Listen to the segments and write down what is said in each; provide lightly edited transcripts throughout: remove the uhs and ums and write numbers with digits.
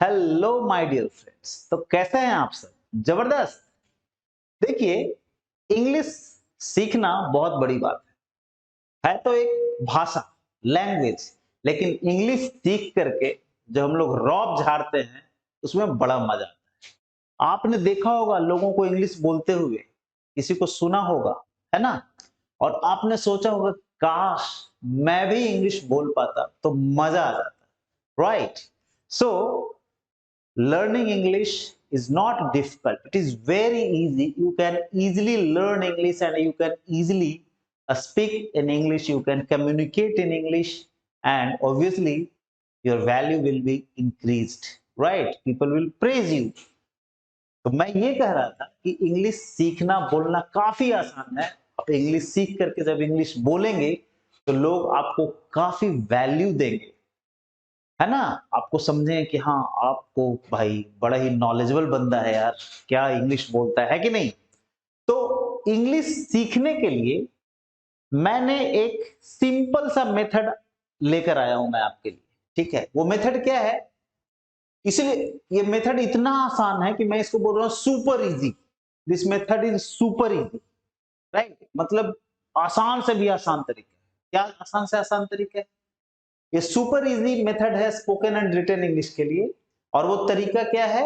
Hello my dear friends. तो कैसे हैं आप सब? जबरदस्त। देखिए, इंग्लिश सीखना बहुत बड़ी बात है तो एक भाषा, लैंग्वेज। लेकिन इंग्लिश सीख करके जब हम लोग रौब झाड़ते हैं उसमें बड़ा मजा आता है। आपने देखा होगा लोगों को इंग्लिश बोलते हुए, किसी को सुना होगा, है ना? और आपने सोचा होगा काश मैं भी इंग्लिश बोल पाता तो मजा आ जाता। Right? So learning English is not difficult. It is very easy. You can easily learn English and you can easily speak in English. You can communicate in English, and obviously your value will be increased. Right? People will praise you. तो मैं ये कह रहा था कि English सीखना बोलना काफी आसान है। आप इंग्लिश सीख करके जब इंग्लिश बोलेंगे तो लोग आपको काफी वैल्यू देंगे, है ना? आपको समझें कि हाँ, आपको भाई बड़ा ही नॉलेजेबल बंदा है यार, क्या इंग्लिश बोलता है कि नहीं? तो इंग्लिश सीखने के लिए मैंने एक सिंपल सा मेथड लेकर आया हूं मैं आपके लिए। ठीक है, वो मेथड क्या है? इसलिए ये मेथड इतना आसान है कि मैं इसको बोल रहा हूं super easy. This method is super easy. Right? मतलब आसान से भी आसान तरीका है। क्या आसान से आसान तरीका है? ये सुपर इजी मेथड है स्पोकन एंड रिटन इंग्लिश के लिए। और वो तरीका क्या है?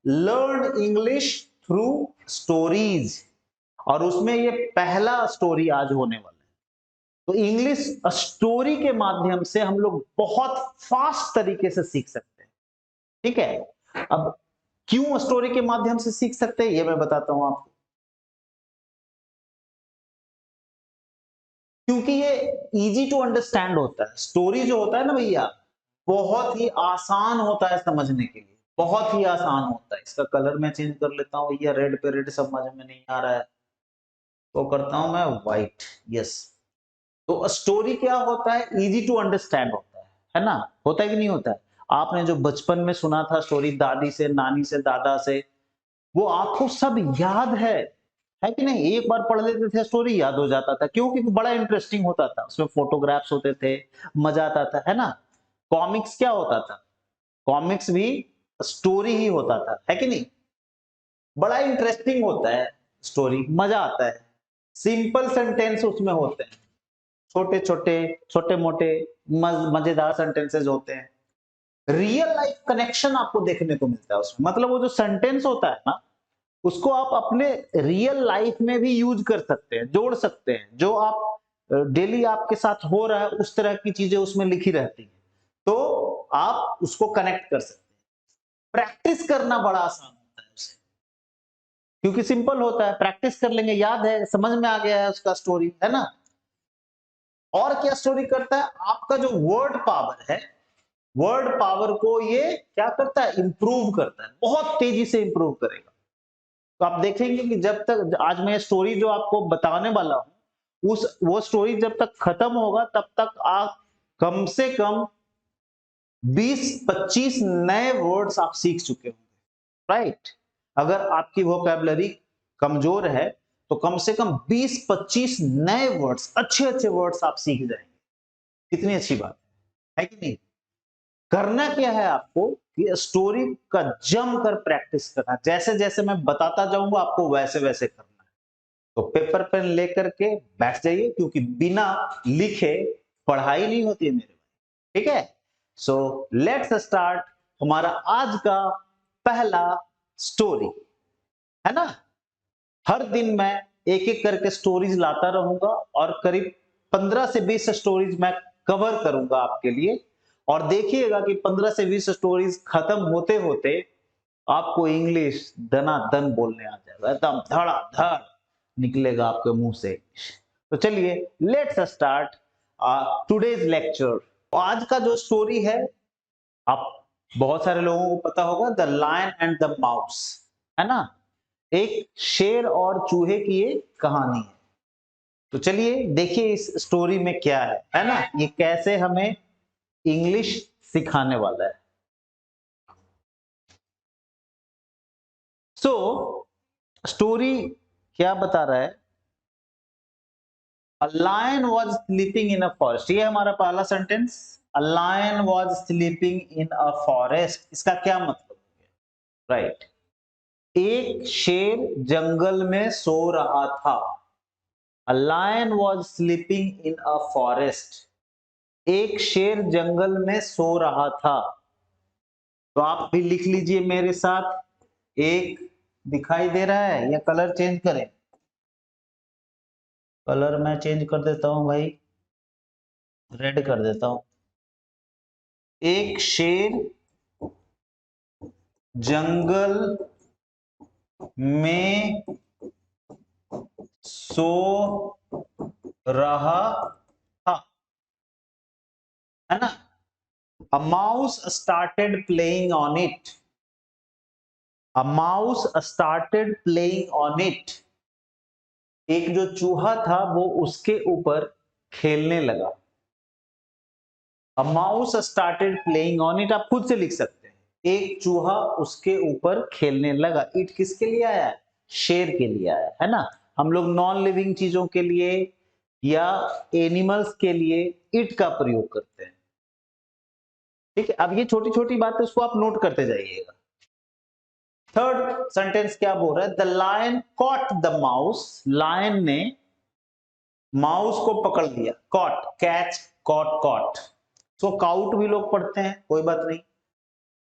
Learn English through stories. और उसमें ये पहला स्टोरी आज होने वाला है। तो इंग्लिश स्टोरी के माध्यम से हम लोग बहुत फास्ट तरीके से सीख सकते हैं। ठीक है, अब क्यों स्टोरी के माध्यम से सीख सकते हैं ये मैं बताता हूं आपको। क्योंकि ये इजी टू अंडरस्टैंड होता है। स्टोरी जो होता है ना भैया, बहुत ही आसान होता है समझने के लिए, बहुत ही आसान होता है। इसका कलर मैं चेंज कर लेता हूँ भैया, रेड पे रेड समझ में नहीं आ रहा है तो करता हूं मैं व्हाइट। यस। तो स्टोरी क्या होता है? इजी टू अंडरस्टैंड होता है ना? होता है कि नहीं होता है? आपने जो बचपन में सुना था स्टोरी दादी से, नानी से, दादा से, वो आपको सब याद है कि नहीं? एक बार पढ़ लेते थे स्टोरी याद हो जाता था। क्यों? क्योंकि बड़ा इंटरेस्टिंग होता था, उसमें फोटोग्राफ्स होते थे, मजा आता था, है ना? कॉमिक्स क्या होता था? कॉमिक्स भी स्टोरी ही होता था, है कि नहीं? बड़ा इंटरेस्टिंग होता है स्टोरी, मजा आता है। सिंपल सेंटेंस उसमें होते हैं, छोटे छोटे, छोटे मोटे, मजेदार सेंटेंसेस होते हैं। रियल लाइफ कनेक्शन आपको देखने को मिलता है उसमें। मतलब वो जो सेंटेंस होता है ना, उसको आप अपने रियल लाइफ में भी यूज कर सकते हैं, जोड़ सकते हैं। जो आप डेली आपके साथ हो रहा है उस तरह की चीजें उसमें लिखी रहती हैं, तो आप उसको कनेक्ट कर सकते हैं। प्रैक्टिस करना बड़ा आसान होता है उसे, क्योंकि सिंपल होता है। प्रैक्टिस कर लेंगे, याद है, समझ में आ गया है उसका स्टोरी, है ना? और क्या स्टोरी करता है? आपका जो वर्ड पावर है, वर्ड पावर को ये क्या करता है? इंप्रूव करता है, बहुत तेजी से इंप्रूव करेगा। तो आप देखेंगे कि जब तक आज मैं स्टोरी जो आपको बताने वाला हूं, वो स्टोरी जब तक खत्म होगा तब तक आप कम से कम 20-25 नए वर्ड्स आप सीख चुके होंगे। राइट? अगर आपकी वोकैबुलरी कमजोर है तो कम से कम 20-25 नए वर्ड्स, अच्छे अच्छे वर्ड्स आप सीख जाएंगे। कितनी अच्छी बात है कि नहीं? करना क्या है आपको कि स्टोरी का जमकर प्रैक्टिस करना। जैसे जैसे मैं बताता जाऊंगा आपको वैसे वैसे करना है। तो पेपर पेन लेकर के बैठ जाइए, क्योंकि बिना लिखे पढ़ाई नहीं होती है मेरे भाई। ठीक है? सो लेट्स स्टार्ट हमारा आज का पहला स्टोरी, है ना? हर दिन मैं एक एक करके स्टोरीज लाता रहूंगा और करीब 15 से 20 स्टोरीज मैं कवर करूंगा आपके लिए। और देखिएगा कि 15 से 20 स्टोरीज खत्म होते होते आपको इंग्लिश दनादन बोलने आ जाएगा, एकदम धड़ाधड़ निकलेगा आपके मुंह से। तो चलिए लेट्स स्टार्ट टुडेज लेक्चर। आज का जो स्टोरी है, आप बहुत सारे लोगों को पता होगा, the lion and the mouse, है ना? एक शेर और चूहे की ये कहानी है। तो चलिए देखिए इस स्टोरी में क्या है ना? ये कैसे हमें इंग्लिश सिखाने वाला है। सो स्टोरी क्या बता रहा है? A lion was sleeping in a forest. ये हमारा पहला sentence. A lion was sleeping in a forest, इसका क्या मतलब है? राइट, एक शेर जंगल में सो रहा था। A lion was sleeping in a forest, एक शेर जंगल में सो रहा था। तो आप भी लिख लीजिए मेरे साथ, एक दिखाई दे रहा है या कलर चेंज करें? कलर मैं चेंज कर देता हूं भाई, रेड कर देता हूं। एक शेर जंगल में सो रहा था, है ना? A mouse started playing on it. A mouse started playing on it. एक जो चूहा था वो उसके ऊपर खेलने लगा। A mouse started playing on it, आप खुद से लिख सकते हैं। एक चूहा उसके ऊपर खेलने लगा। इट किसके लिए आया है? शेर के लिए आया है ना? हम लोग नॉन लिविंग चीजों के लिए या एनिमल्स के लिए इट का प्रयोग करते हैं। ठीक है, अब ये छोटी छोटी बातें उसको आप नोट करते जाइएगा। थर्ड सेंटेंस क्या बोल रहा है? The lion caught the mouse, lion ने माउस को पकड़ लिया। Caught, catch, caught, caught. So caught भी लोग पढ़ते हैं, कोई बात नहीं,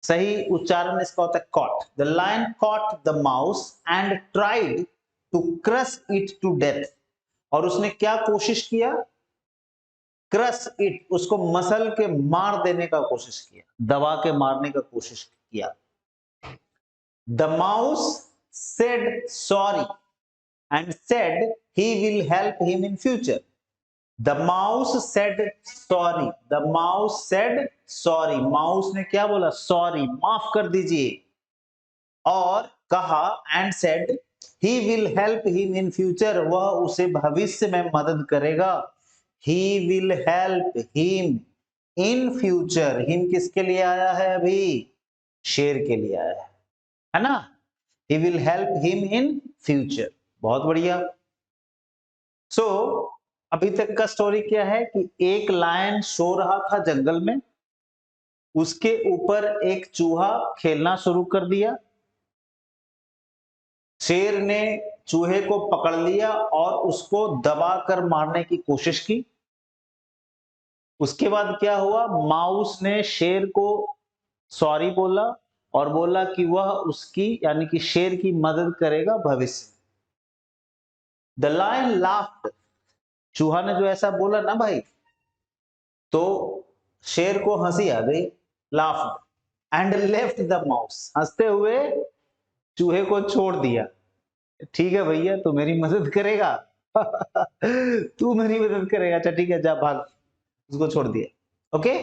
सही उच्चारण इसका होता है caught. The lion caught the mouse and tried to crush it to death, और उसने क्या कोशिश किया? क्रश इट, उसको मसल के मार देने का कोशिश किया, दबा के मारने का कोशिश किया। The mouse said sorry and said he will help him in future. The mouse said sorry. The mouse said sorry. Mouse ने क्या बोला? Sorry, माफ कर दीजिए। और कहा and said he will help him in future. वह उसे भविष्य में मदद करेगा। He will help him in future. Him किसके लिए आया है अभी? शेर के लिए आया है ना? He will help him in future. बहुत बढ़िया। सो अभी तक का स्टोरी क्या है कि एक लायन सो रहा था जंगल में, उसके ऊपर एक चूहा खेलना शुरू कर दिया। शेर ने चूहे को पकड़ लिया और उसको दबाकर मारने की कोशिश की। उसके बाद क्या हुआ? माउस ने शेर को सॉरी बोला और बोला कि वह उसकी यानी कि शेर की मदद करेगा भविष्य में। द लायन लाफ्ड, चूहा ने जो ऐसा बोला ना भाई, तो शेर को हंसी आ गई, laughed and left the mouse, हंसते हुए चूहे को छोड़ दिया। ठीक है भैया, तू मेरी मदद करेगा तू मेरी मदद करेगा, अच्छा ठीक है, जा भाग। उसको छोड़ दिया। Okay.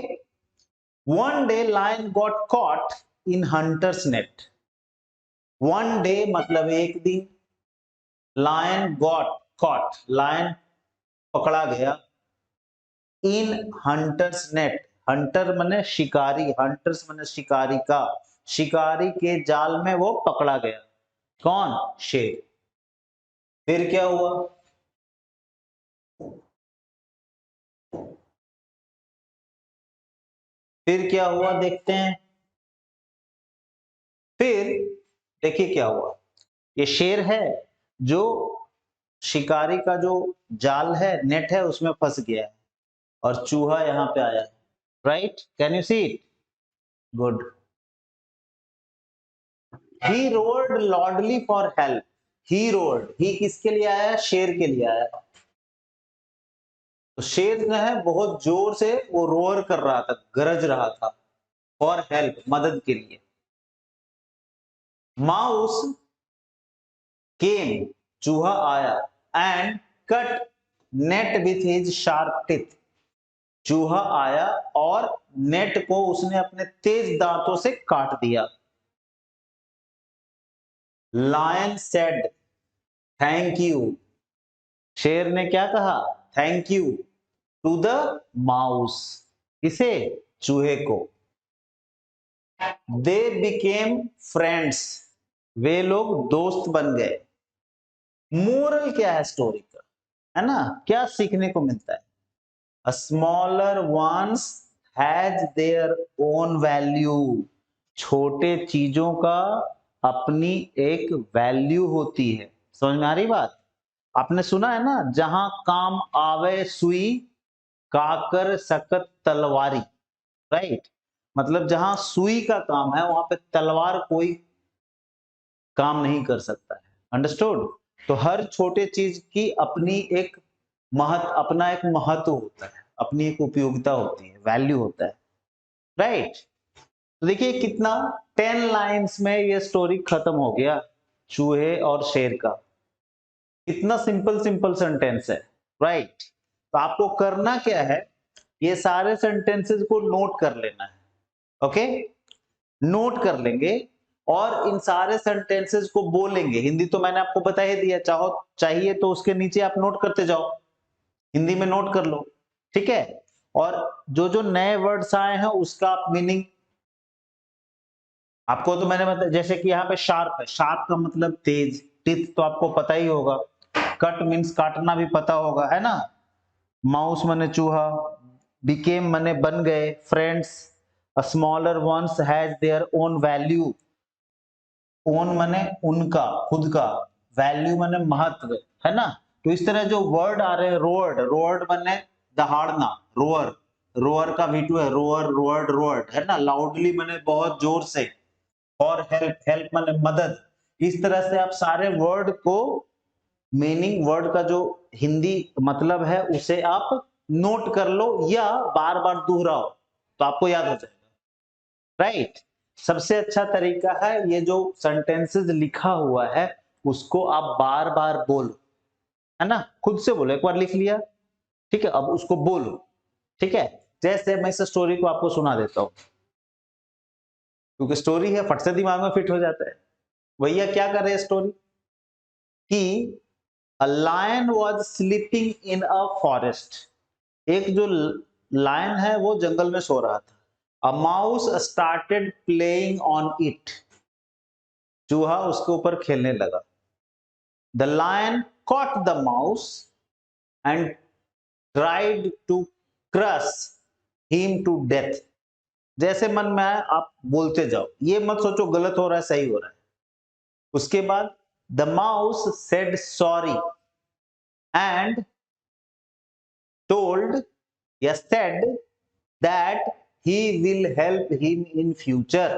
One day lion got caught in hunters net. One day मतलब एक दिन, लायन गॉट कॉट, लायन पकड़ा गया, इन हंटर्स नेट, हंटर माने शिकारी, हंटर्स माने शिकारी का, शिकारी के जाल में वो पकड़ा गया। कौन? शेर। फिर क्या हुआ? फिर क्या हुआ देखते हैं। फिर देखिए क्या हुआ। ये शेर है जो शिकारी का जो जाल है, नेट है, उसमें फंस गया है और चूहा यहां पे आया है। Right, can you see it? Good. He roared loudly for help. He roared, he किसके लिए आया? शेर के लिए आया। तो शेर जो है बहुत जोर से वो रोअर कर रहा था, गरज रहा था, फॉर हेल्प, मदद के लिए। माउस केम, चूहा आया, and cut net with his sharp teeth, चूहा आया और नेट को उसने अपने तेज दांतों से काट दिया। लायन सेड थैंक यू, शेर ने क्या कहा? Thank you to the mouse, किसे? चूहे को। दे बिकेम फ्रेंड्स, वे लोग दोस्त बन गए। मोरल क्या है स्टोरी का, है ना? क्या सीखने को मिलता है? A smaller ones has their own value. छोटे चीजों का अपनी एक वैल्यू होती है। समझ में आ रही बात? आपने सुना है ना, जहां काम आवे सुई, काकर सकत तलवारी। राइट, मतलब जहां सुई का काम है वहां पे तलवार कोई काम नहीं कर सकता है। अंडरस्टूड? तो हर छोटे चीज की अपनी एक अपना एक महत्व होता है, अपनी एक उपयोगिता होती है, वैल्यू होता है। राइट, तो देखिए कितना 10 लाइंस में ये स्टोरी खत्म हो गया, चूहे और शेर का। कितना सिंपल सिंपल सेंटेंस है। राइट, तो आपको करना क्या है, ये सारे सेंटेंसेस को नोट कर लेना है। ओके, नोट कर लेंगे और इन सारे सेंटेंसेस को बोलेंगे। हिंदी तो मैंने आपको बता ही दिया, चाहो चाहिए तो उसके नीचे आप नोट करते जाओ, हिंदी में नोट कर लो। ठीक है, और जो जो नए वर्ड्स आए हैं उसका आप मीनिंग, आपको तो मैंने बताया, जैसे कि यहाँ पे शार्प है, शार्प का मतलब तेज, टिथ तो आपको पता ही होगा, कट मीन्स काटना भी पता होगा, है ना। माउस माने चूहा, बिकेम माने बन गए, friends, a smaller once has their own value. Own माने उनका, खुद का, वैल्यू माने महत्व, है ना। तो इस तरह जो वर्ड आ रहे हैं, रोअर्ड, रोअर्ड माने दहाड़ना, रोअर, रोअर का V2 है, रोअर, रोअर्ड, रोअर्ड, है ना। लाउडली माने बहुत जोर से, और हेल्प, हेल्प माने मदद। इस तरह से आप सारे वर्ड को, मीनिंग वर्ड का जो हिंदी मतलब है उसे आप नोट कर लो या बार बार दोहराओ तो आपको याद हो जाएगा। राइट, सबसे अच्छा तरीका है ये जो सेंटेंसेस लिखा हुआ है उसको आप बार बार बोलो, है ना। खुद से बोलो, एक बार लिख लिया, ठीक है, अब उसको बोलो। ठीक है, जैसे मैं इस स्टोरी को आपको सुना देता हूं, क्योंकि स्टोरी है, फट से दिमाग में फिट हो जाता है। भैया क्या कर रहे हैं स्टोरी कि a lion was sleeping in a forest. एक जो लायन है वो जंगल में सो रहा था। A mouse started playing on it. चूहा उसके ऊपर खेलने लगा। The lion caught the mouse and tried to crush him to death. जैसे मन में आए आप बोलते जाओ, ये मत सोचो गलत हो रहा है सही हो रहा है। उसके बाद the mouse said sorry and told या said that he will help him in future,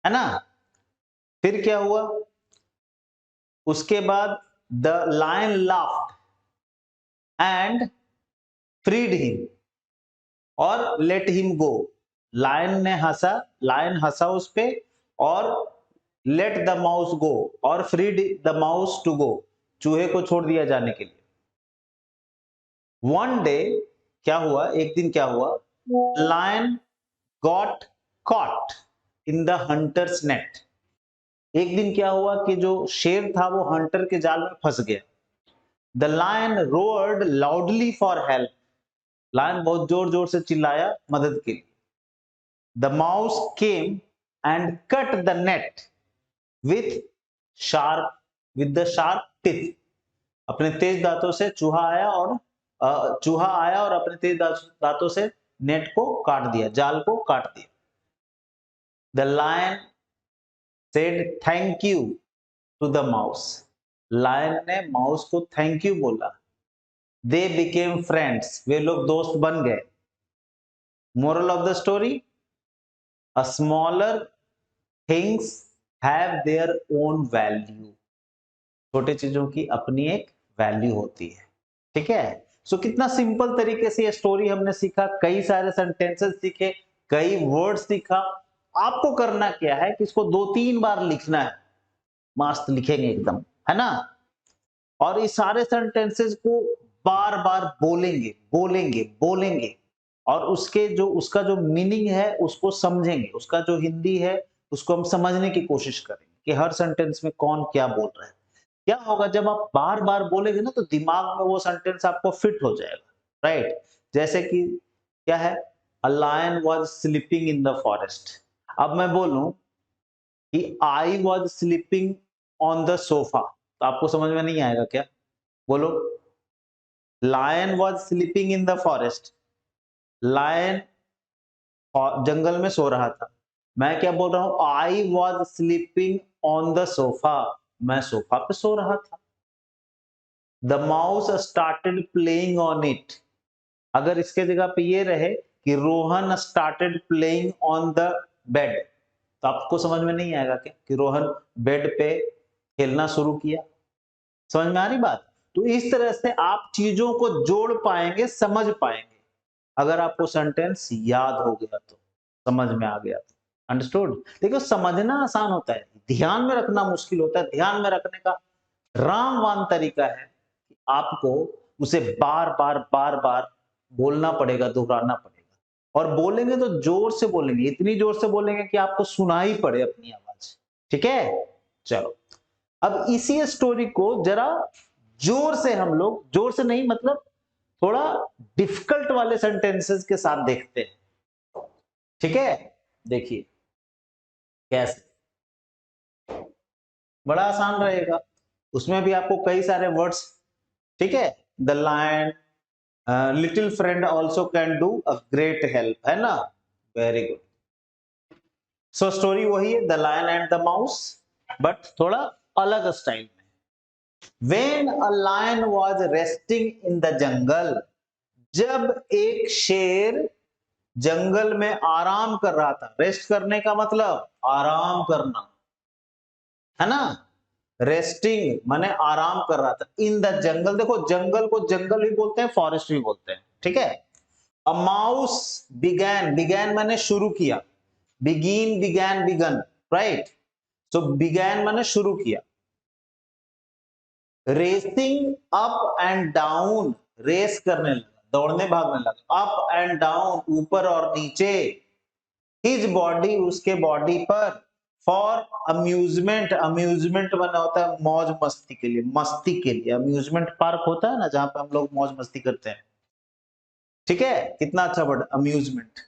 है ना। फिर क्या हुआ, उसके बाद the lion laughed and freed him और लेट हिम गो। लायन ने हंसा, लायन हंसा उस पे और लेट द माउस गो और freed the mouse to go, चूहे को छोड़ दिया जाने के लिए। वन डे क्या हुआ, एक दिन क्या हुआ, lion got caught in the hunters net. एक दिन क्या हुआ कि जो शेर था वो हंटर के जाल में फंस गया। The lion roared loudly for help. Lion बहुत जोर जोर से चिल्लाया मदद के लिए। The mouse came and cut the net with sharp, with the sharp teeth. अपने तेज दांतों से चूहा आया और अपने तेज दांतों से नेट को काट दिया, जाल को काट दिया। The lion said thank you to the mouse. Lion ने माउस को थैंक यू बोला। दे बिकेम फ्रेंड्स, वे लोग दोस्त बन गए। Moral of the story, a smaller things have their own value. छोटे चीजों की अपनी एक वैल्यू होती है। ठीक है, सो कितना सिंपल तरीके से ये स्टोरी हमने सीखा, कई सारे सेंटेंसेस सीखे, कई वर्ड सीखा। आपको करना क्या है कि इसको 2-3 बार लिखना है, मस्त लिखेंगे एकदम, है ना। और इस सारे सेंटेंसेस को बार बार बोलेंगे बोलेंगे बोलेंगे, और उसके जो उसका जो मीनिंग है उसको समझेंगे, उसका जो हिंदी है उसको हम समझने की कोशिश करेंगे कि हर सेंटेंस में कौन क्या बोल रहा है। क्या होगा जब आप बार बार बोलेंगे ना तो दिमाग में वो सेंटेंस आपको फिट हो जाएगा। राइट, जैसे कि क्या है, a lion was sleeping in the forest. अब मैं बोलूं कि I was sleeping on the sofa, तो आपको समझ में नहीं आएगा क्या? बोलो, lion was sleeping in the forest, lion और जंगल में सो रहा था। मैं क्या बोल रहा हूं, I was sleeping on the sofa, मैं सोफा पे सो रहा था। The mouse started playing on it, अगर इसके जगह पे ये रहे कि Rohan started playing on the bed, तो आपको समझ में नहीं आएगा क्या कि रोहन बेड पे खेलना शुरू किया। समझ में आ रही बात? तो इस तरह से आप चीजों को जोड़ पाएंगे, समझ पाएंगे, अगर आपको सेंटेंस याद हो गया तो, समझ में आ गया तो। अंडरस्टूड? देखो समझना आसान होता है, ध्यान में रखना मुश्किल होता है। ध्यान में रखने का रामबाण तरीका है कि आपको उसे बार बार बार बार बोलना पड़ेगा, दोहराना पड़ेगा। और बोलेंगे तो जोर से बोलेंगे, इतनी जोर से बोलेंगे कि आपको सुनाई पड़े अपनी आवाज। ठीक है, चलो अब इसी स्टोरी को जरा जोर से हम लोग, जोर से नहीं मतलब थोड़ा डिफिकल्ट वाले सेंटेंसेस के साथ देखते हैं। ठीक है, देखिए कैसे, बड़ा आसान रहेगा, उसमें भी आपको कई सारे वर्ड्स। ठीक है, the lion, little friend also can do a great help, है ना, वेरी गुड। सो स्टोरी वही है, the lion and the mouse, but थोड़ा अलग स्टाइल में। When a lion was resting in the jungle, जब एक शेर जंगल में आराम कर रहा था। रेस्ट करने का मतलब आराम करना, है ना, रेस्टिंग माने आराम कर रहा था। इन द जंगल, देखो जंगल को जंगल भी बोलते हैं, फॉरेस्ट भी बोलते हैं। ठीक है, अ माउस बिगैन, बिगैन माने शुरू किया, बिगिन, बिगैन, बिगन, राइट। तो बिगैन माने शुरू किया। Racing up and down, race करने लगा, दौड़ने भागने लगा। अप एंड डाउन, ऊपर और नीचे। हिज बॉडी, उसके बॉडी पर। फॉर अम्यूजमेंट, अम्यूजमेंट बना होता है मौज मस्ती के लिए, मस्ती के लिए। अम्यूजमेंट पार्क होता है ना जहां पे हम लोग मौज मस्ती करते हैं। ठीक है, कितना अच्छा word amusement.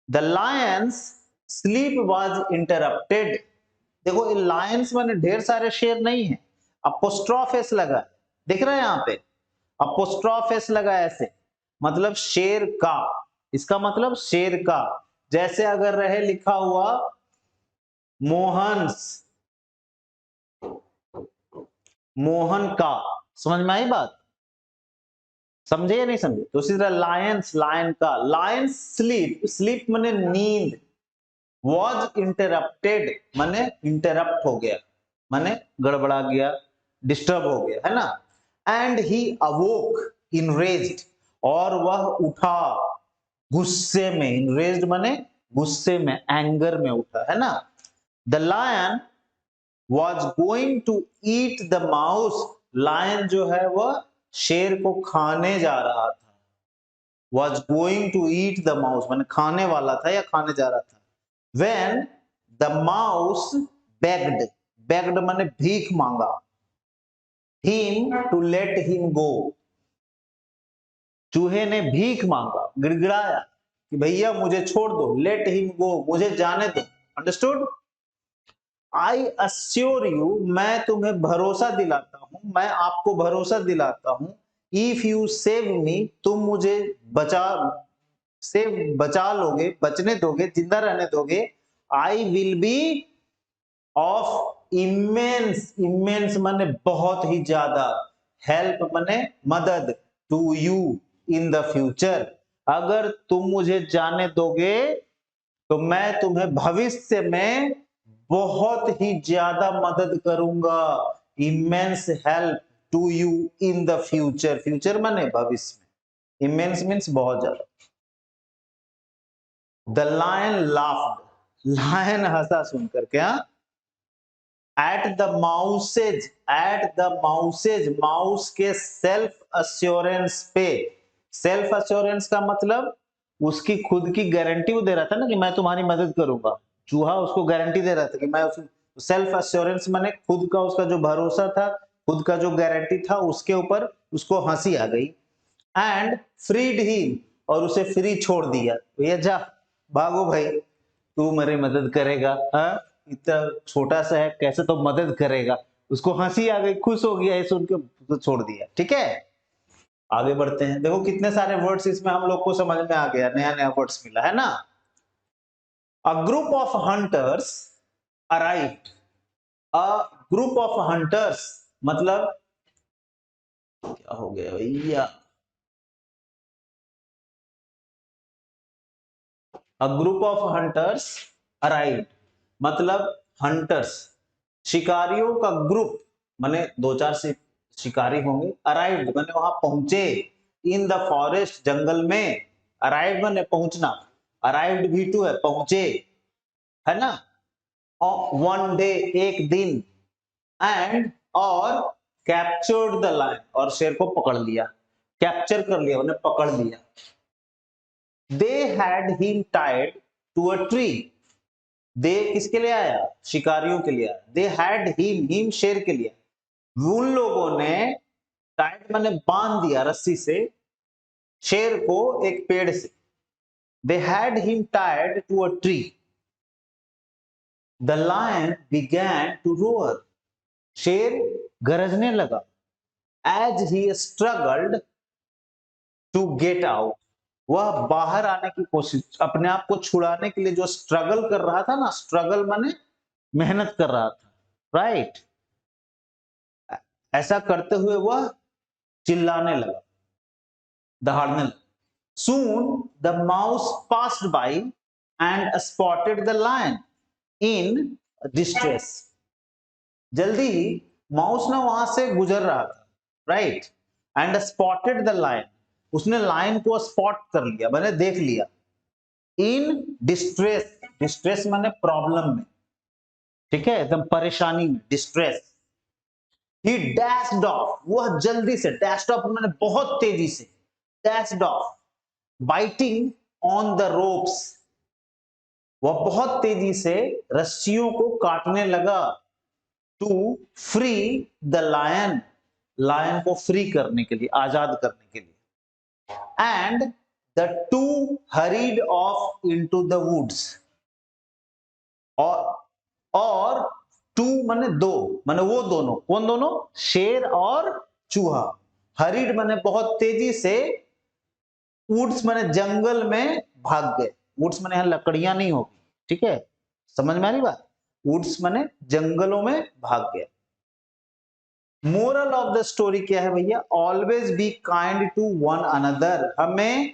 The Lions sleep was interrupted, देखो लायंस माने ढेर सारे शेर नहीं है, अपोस्ट्रोफ एस लगा है, दिख रहा है यहाँ पे अपोस्ट्रोफ एस लगा है ऐसे, मतलब शेर का। इसका मतलब शेर का, जैसे अगर रहे लिखा हुआ मोहन्स, मोहन का, समझ में आई बात? समझे या नहीं समझे? तो इसी तरह लायंस, लायन का। लायंस स्लीप, स्लीप माने नींद। वॉज इंटरप्टेड माने इंटरप्ट हो गया, माने गड़बड़ा गया, डिस्टर्ब हो गया, है ना। एंड ही अवोक इनरेज्ड, और वह उठा गुस्से में। इनरेज्ड माने गुस्से में, एंगर में उठा, है ना। The lion was going to eat the mouse, lion जो है वह शेर को खाने जा रहा था। Was going to eat the mouse माने खाने वाला था या खाने जा रहा था। When the mouse begged, begged माने भीख मांगा, him to let him go, चूहे ने भीख मांगा, गिड़गिड़ाया कि भैया मुझे छोड़ दो, let him go, मुझे जाने दो। अंडरस्टूड? I assure you, मैं तुम्हें भरोसा दिलाता हूं, मैं आपको भरोसा दिलाता हूं, if you save me, तुम मुझे बचा लोगे, बचने दोगे, जिंदा रहने दोगे, I will be of immense, immense माने बहुत ही ज्यादा, हेल्प माने मदद, to you in the future, अगर तुम मुझे जाने दोगे तो मैं तुम्हें भविष्य में बहुत ही ज्यादा मदद करूंगा। Immense help to you in the future, future माने भविष्य में, इमेंस मीन्स बहुत ज्यादा। द लायन लाफ्ड, लायन हंसा सुनकर, क्या? At the mouse's, at the mouse's, mouse के सेल्फ अश्योरेंस पे। सेल्फ अश्योरेंस का मतलब उसकी खुद की गारंटी वो दे रहा था ना कि मैं तुम्हारी मदद करूंगा। चूहा उसको गारंटी दे रहा था कि मैं सेल्फ अश्योरेंस माने खुद का उसका जो भरोसा था, खुद का जो गारंटी था, उसके ऊपर उसको हंसी आ गई। एंड फ्रीड हिम, और उसे फ्री छोड़ दिया, भैया जा भागो भाई, तू मेरी मदद करेगा, हाँ इतना छोटा सा है कैसे तो मदद करेगा। उसको हंसी आ गई, खुश हो गया, ऐसे उनके तो छोड़ दिया। ठीक है, आगे बढ़ते हैं। देखो कितने सारे वर्ड्स इसमें हम लोग को समझ में आ गया, नया नया वर्ड्स मिला है ना। A group of hunters arrived. A group of hunters मतलब क्या हो गया भैया, a group of hunters arrived मतलब हंटर्स शिकारियों का ग्रुप माने दो चार शिकारी होंगे, अराइव्ड माने वहां पहुंचे, इन द फॉरेस्ट जंगल में, अराइव माने पहुंचना, अराइव्ड भी टू है पहुंचे, है ना, वन डे एक दिन, एंड और कैप्चर्ड द लायन और शेर को पकड़ लिया, कैप्चर कर लिया उन्हें पकड़ लिया। They had him tied to a tree, they किसके लिए आया, शिकारियों के लिए आया, दे हैड हिम शेर के लिए, उन लोगों ने टाइड माने बांध दिया रस्सी से शेर को एक पेड़ से, they had him tied to a tree, the lion began to roar, शेर गरजने लगा, as he struggled to get out, वह बाहर आने की कोशिश, अपने आप को छुड़ाने के लिए जो स्ट्रगल कर रहा था ना, स्ट्रगल माने मेहनत कर रहा था, राइट, ऐसा करते हुए वह चिल्लाने लगा, दहाड़ने लगा। Soon the mouse passed by and spotted the lion in distress. जल्दी ही माउस ना वहां से गुजर रहा था, right, and spotted the lion, उसने लायन को स्पॉट कर लिया, मैंने देख लिया, इन डिस्ट्रेस, डिस्ट्रेस माने प्रॉब्लम में, ठीक है, एकदम परेशानी में, डिस्ट्रेस। ही डैश्ड ऑफ, वह जल्दी से, डैश्ड ऑफ मैंने बहुत तेजी से, dashed off, biting on the ropes, वह बहुत तेजी से रस्सियों को काटने लगा, to free the lion, lion को फ्री करने के लिए, आजाद करने के लिए, and the two hurried off into the woods, और टू माने दो, माने वो दोनों, कौन दोनों, शेर और चूहा, हरीड माने बहुत तेजी से, वुड्स माने जंगल में भाग गए, वुड्स माने यहां लकड़ियां नहीं होगी, ठीक है, समझ में आ रही बात, वुड्स माने जंगलों में भाग गया। मोरल ऑफ द स्टोरी क्या है भैया, always be kind to one another, हमें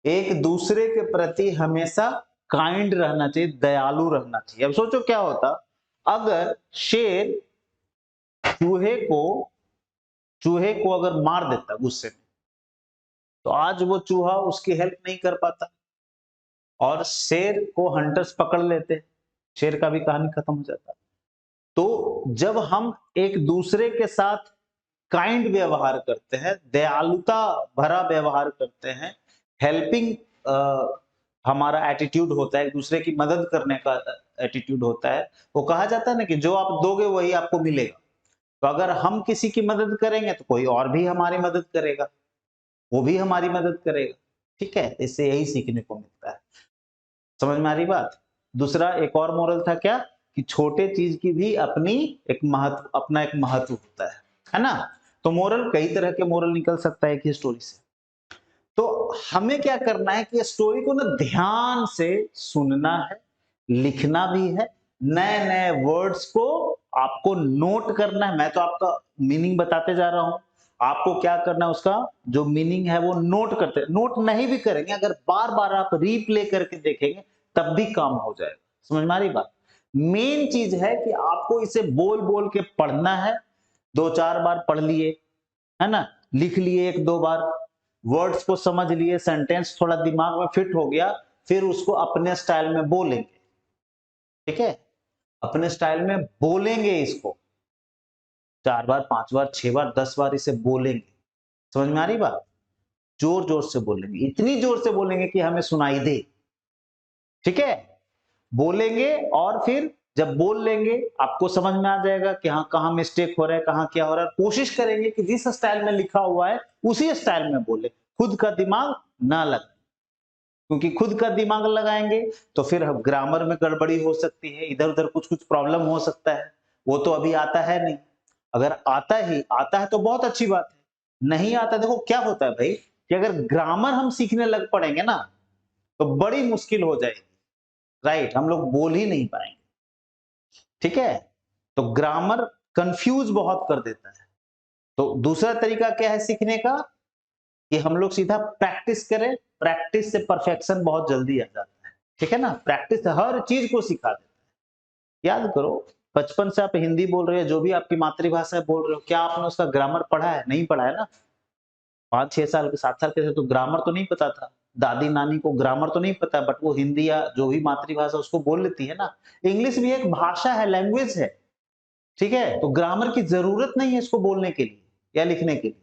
एक दूसरे के प्रति हमेशा काइंड रहना चाहिए, दयालु रहना चाहिए। अब सोचो क्या होता अगर शेर चूहे को अगर मार देता गुस्से में, तो आज वो चूहा उसकी हेल्प नहीं कर पाता और शेर को हंटर्स पकड़ लेते, शेर का भी कहानी खत्म हो जाता। तो जब हम एक दूसरे के साथ काइंड व्यवहार करते हैं, दयालुता भरा व्यवहार करते हैं, हेल्पिंग हमारा एटीट्यूड होता है, एक दूसरे की मदद करने का एटीट्यूड होता है, वो कहा जाता है ना कि जो आप दोगे वही आपको मिलेगा। तो अगर हम किसी की मदद करेंगे तो कोई और भी हमारी मदद करेगा, वो भी हमारी मदद करेगा, ठीक है, इससे यही सीखने को मिलता है। समझ में आ रही बात। दूसरा एक और मोरल था क्या कि छोटे चीज की भी अपनी एक महत्व, अपना एक महत्व होता है ना। तो मोरल कई तरह के मोरल निकल सकता है एक स्टोरी से। तो हमें क्या करना है कि स्टोरी को ना ध्यान से सुनना है, लिखना भी है, नए नए वर्ड्स को आपको नोट करना है। मैं तो आपका मीनिंग बताते जा रहा हूं, आपको क्या करना है, उसका जो मीनिंग है वो नोट करते, नोट नहीं भी करेंगे, अगर बार बार आप रीप्ले करके देखेंगे तब भी काम हो जाएगा। समझ में आ रही बात। मेन चीज है कि आपको इसे बोल बोल के पढ़ना है, दो चार बार पढ़ लिए, है ना, लिख लिए एक दो बार, वर्ड्स को समझ लिए, सेंटेंस थोड़ा दिमाग में फिट हो गया, फिर उसको अपने स्टाइल में बोलेंगे, ठीक है, अपने स्टाइल में बोलेंगे, इसको 4 बार 5 बार 6 बार 10 बार इसे बोलेंगे। समझ में आ रही बात। जोर जोर से बोलेंगे, इतनी जोर से बोलेंगे कि हमें सुनाई दे, ठीक है, बोलेंगे और फिर जब बोल लेंगे आपको समझ में आ जाएगा कि हाँ कहाँ मिस्टेक हो रहा है, कहाँ क्या हो रहा है। कोशिश करेंगे कि जिस स्टाइल में लिखा हुआ है उसी स्टाइल में बोले, खुद का दिमाग ना लगे, क्योंकि खुद का दिमाग लगाएंगे तो फिर ग्रामर में गड़बड़ी हो सकती है, इधर उधर कुछ कुछ प्रॉब्लम हो सकता है, वो तो अभी आता है नहीं। अगर आता है तो बहुत अच्छी बात है, नहीं आता, देखो क्या होता है भाई कि अगर ग्रामर हम सीखने लग पड़ेंगे ना तो बड़ी मुश्किल हो जाएगी। राइट, हम लोग बोल ही नहीं पाएंगे। ठीक है, तो ग्रामर कंफ्यूज बहुत कर देता है। तो दूसरा तरीका क्या है सीखने का, कि हम लोग सीधा प्रैक्टिस करें। प्रैक्टिस से परफेक्शन बहुत जल्दी आ जाता है। ठीक है ना, प्रैक्टिस हर चीज को सिखा देता है। याद करो, बचपन से आप हिंदी बोल रहे हो, जो भी आपकी मातृभाषा है बोल रहे हो, क्या आपने उसका ग्रामर पढ़ा है? नहीं पढ़ा है ना। 5-6 साल के 7 साल के थे तो ग्रामर तो नहीं पता था। दादी नानी को ग्रामर तो नहीं पता, बट वो हिंदी या जो भी मातृभाषा उसको बोल लेती है ना। इंग्लिश भी एक भाषा है, लैंग्वेज है। ठीक है, तो ग्रामर की जरूरत नहीं है इसको बोलने के लिए या लिखने के लिए।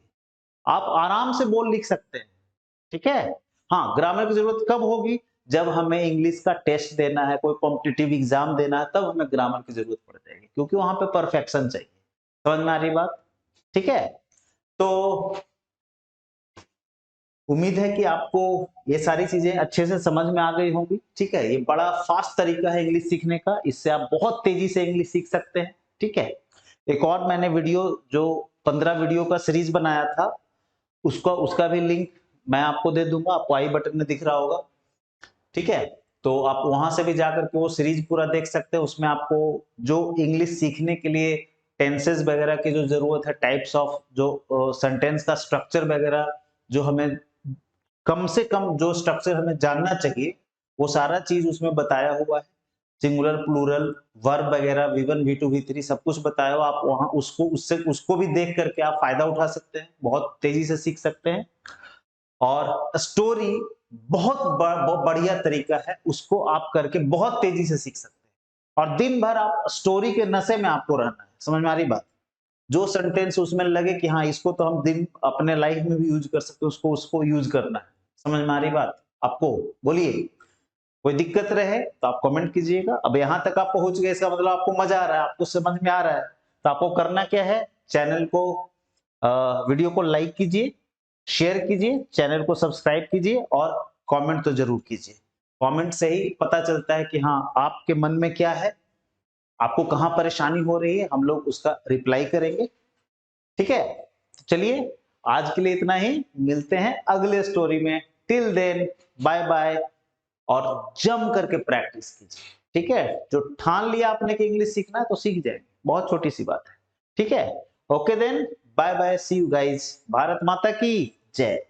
आप आराम से बोल लिख सकते हैं। ठीक है, हाँ, ग्रामर की जरूरत कब होगी? जब हमें इंग्लिश का टेस्ट देना है, कोई कॉम्पिटिटिव एग्जाम देना है, तब हमें ग्रामर की जरूरत पड़ जाएगी, क्योंकि वहां पे परफेक्शन चाहिए। समझ में आ रही बात? ठीक है, तो उम्मीद है कि आपको ये सारी चीजें अच्छे से समझ में आ गई होंगी। ठीक है, ये बड़ा फास्ट तरीका है इंग्लिश सीखने का, इससे आप बहुत तेजी से इंग्लिश सीख सकते हैं। ठीक है, एक और मैंने वीडियो जो 15 वीडियो का सीरीज बनाया था, उसका भी लिंक मैं आपको दे दूंगा, आपको आई बटन में दिख रहा होगा। ठीक है, तो आप वहां से भी जाकर के वो सीरीज पूरा देख सकते हैं। उसमें आपको जो इंग्लिश सीखने के लिए टेंसेस वगैरह की जो जरूरत है, टाइप्स ऑफ जो सेंटेंस का स्ट्रक्चर वगैरह, जो हमें कम से कम जो स्ट्रक्चर हमें जानना चाहिए, वो सारा चीज उसमें बताया हुआ है। सिंगुलर, प्लूरल, वर्ब वगैरह, V1 V2 V3 सब कुछ बताया हुआ। आप वहां उसको भी देख करके आप फायदा उठा सकते हैं, बहुत तेजी से सीख सकते हैं। और स्टोरी बहुत बढ़िया तरीका है, उसको आप करके बहुत तेजी से सीख सकते हैं। और दिन भर आप स्टोरी के नशे में आपको रहना है। समझ में आ रही बात? जो सेंटेंस उसमें लगे कि हाँ, इसको तो हम दिन अपने लाइफ में भी यूज कर सकते हैं, उसको यूज करना है। समझ में आ रही बात आपको? बोलिए, कोई दिक्कत रहे तो आप कमेंट कीजिएगा। अब यहाँ तक आप पहुंच गए, इसका मतलब आपको मजा आ रहा है, आपको समझ में आ रहा है। तो आपको करना क्या है, चैनल को वीडियो को लाइक कीजिए, शेयर कीजिए, चैनल को सब्सक्राइब कीजिए और कमेंट तो जरूर कीजिए। कमेंट से ही पता चलता है कि हाँ, आपके मन में क्या है, आपको कहाँ परेशानी हो रही है, हम लोग उसका रिप्लाई करेंगे। ठीक है, तो चलिए आज के लिए इतना ही, मिलते हैं अगले स्टोरी में। Till then, bye bye. और जम करके प्रैक्टिस कीजिए। ठीक है, जो ठान लिया आपने कि इंग्लिश सीखना है तो सीख जाएंगे, बहुत छोटी सी बात है। ठीक है, okay then, bye bye, see you guys. Bharat माता की जय।